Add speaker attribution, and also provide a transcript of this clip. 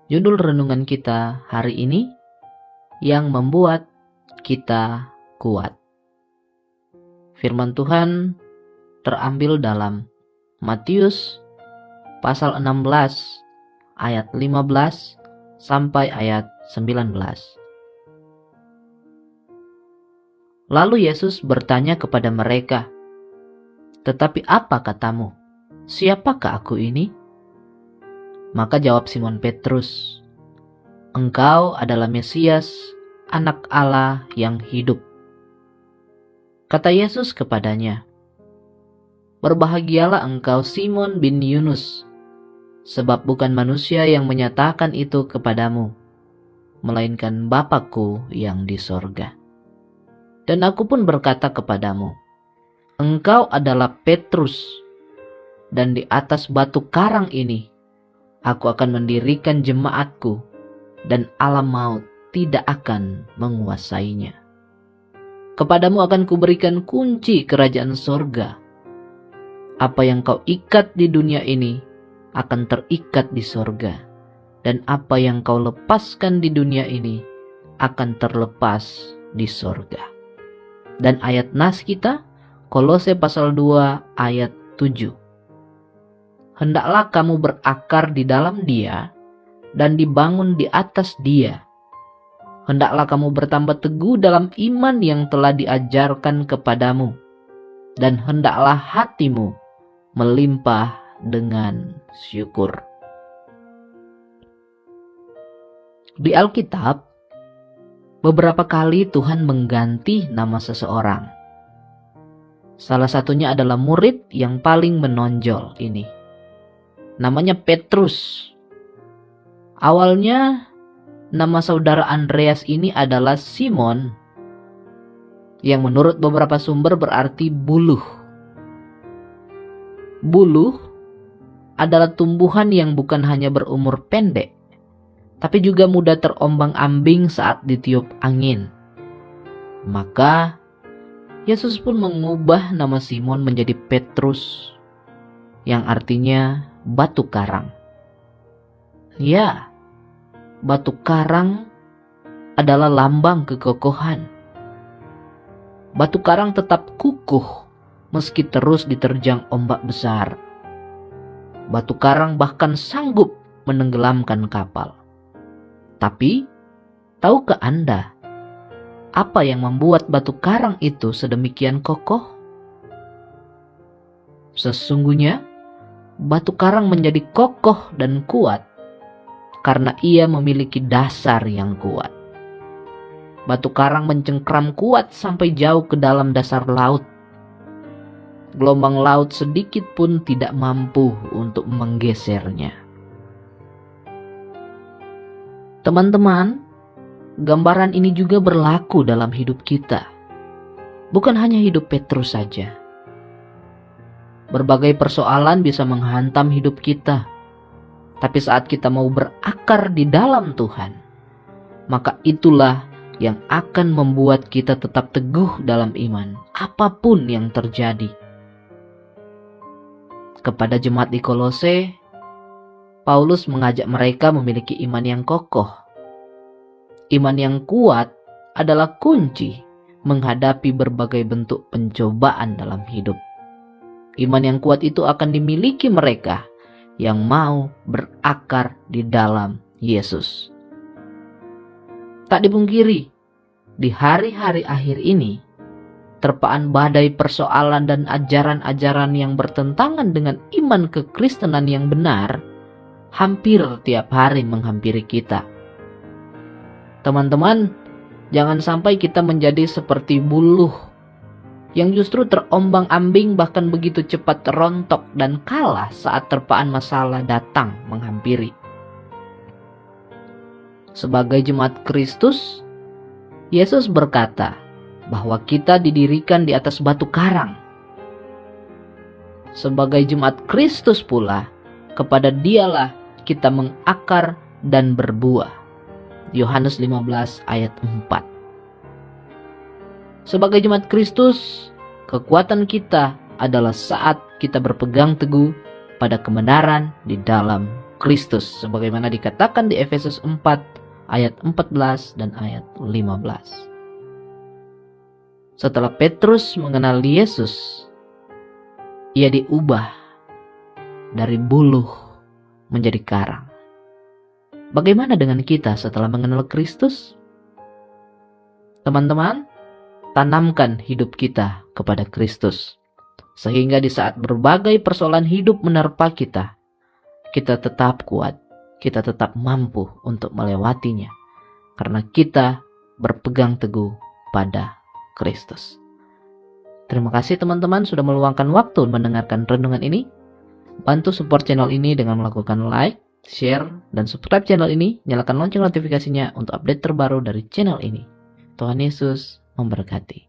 Speaker 1: Judul renungan kita hari ini, yang membuat kita kuat. Firman Tuhan terambil dalam Matius pasal 16 ayat 15 sampai ayat 19. Lalu Yesus bertanya kepada mereka, "Tetapi apa katamu? Siapakah aku ini?" Maka jawab Simon Petrus, "Engkau adalah Mesias, Anak Allah yang hidup." Kata Yesus kepadanya, "Berbahagialah engkau Simon bin Yunus, sebab bukan manusia yang menyatakan itu kepadamu, melainkan Bapa-Ku yang di sorga. Dan aku pun berkata kepadamu, engkau adalah Petrus, dan di atas batu karang ini aku akan mendirikan jemaatku, dan alam maut tidak akan menguasainya. Kepadamu akan kuberikan kunci kerajaan sorga. Apa yang kau ikat di dunia ini akan terikat di sorga, dan apa yang kau lepaskan di dunia ini akan terlepas di sorga." Dan ayat nas kita, Kolose pasal 2 ayat 7. "Hendaklah kamu berakar di dalam Dia dan dibangun di atas Dia. Hendaklah kamu bertambah teguh dalam iman yang telah diajarkan kepadamu, dan hendaklah hatimu melimpah dengan syukur." Di Alkitab, beberapa kali Tuhan mengganti nama seseorang. Salah satunya adalah murid yang paling menonjol ini. Namanya Petrus. Awalnya nama saudara Andreas ini adalah Simon, yang menurut beberapa sumber berarti buluh. Buluh adalah tumbuhan yang bukan hanya berumur pendek, tapi juga mudah terombang-ambing saat ditiup angin. Maka Yesus pun mengubah nama Simon menjadi Petrus, yang artinya batu karang. Ya, batu karang adalah lambang kekokohan. Batu karang tetap kukuh meski terus diterjang ombak besar. Batu karang bahkan sanggup menenggelamkan kapal. Tapi, tahukah Anda apa yang membuat batu karang itu sedemikian kokoh? Sesungguhnya, batu karang menjadi kokoh dan kuat karena ia memiliki dasar yang kuat. Batu karang mencengkram kuat sampai jauh ke dalam dasar laut. Gelombang laut sedikit pun tidak mampu untuk menggesernya. Teman-teman, gambaran ini juga berlaku dalam hidup kita. Bukan hanya hidup Petrus saja. Berbagai persoalan bisa menghantam hidup kita. Tapi saat kita mau berakar di dalam Tuhan, maka itulah yang akan membuat kita tetap teguh dalam iman, apapun yang terjadi. Kepada jemaat di Kolose, Paulus mengajak mereka memiliki iman yang kokoh. Iman yang kuat adalah kunci menghadapi berbagai bentuk pencobaan dalam hidup. Iman yang kuat itu akan dimiliki mereka yang mau berakar di dalam Yesus. Tak dipungkiri, di hari-hari akhir ini, terpaan badai persoalan dan ajaran-ajaran yang bertentangan dengan iman kekristenan yang benar hampir tiap hari menghampiri kita. Teman-teman, jangan sampai kita menjadi seperti buluh yang justru terombang-ambing, bahkan begitu cepat rontok dan kalah saat terpaan masalah datang menghampiri. Sebagai jemaat Kristus, Yesus berkata bahwa kita didirikan di atas batu karang. Sebagai jemaat Kristus pula, kepada Dialah kita mengakar dan berbuah. Yohanes 15 ayat 4. Sebagai jemaat Kristus, kekuatan kita adalah saat kita berpegang teguh pada kebenaran di dalam Kristus, sebagaimana dikatakan di Efesus 4 ayat 14 dan ayat 15. Setelah Petrus mengenal Yesus, ia diubah dari buluh menjadi karang. Bagaimana dengan kita setelah mengenal Kristus? Teman-teman, tanamkan hidup kita kepada Kristus, sehingga di saat berbagai persoalan hidup menerpa kita, kita tetap kuat, kita tetap mampu untuk melewatinya, karena kita berpegang teguh pada Kristus. Terima kasih teman-teman sudah meluangkan waktu mendengarkan renungan ini. Bantu support channel ini dengan melakukan like, share, dan subscribe channel ini. Nyalakan lonceng notifikasinya untuk update terbaru dari channel ini. Tuhan Yesus memberkati.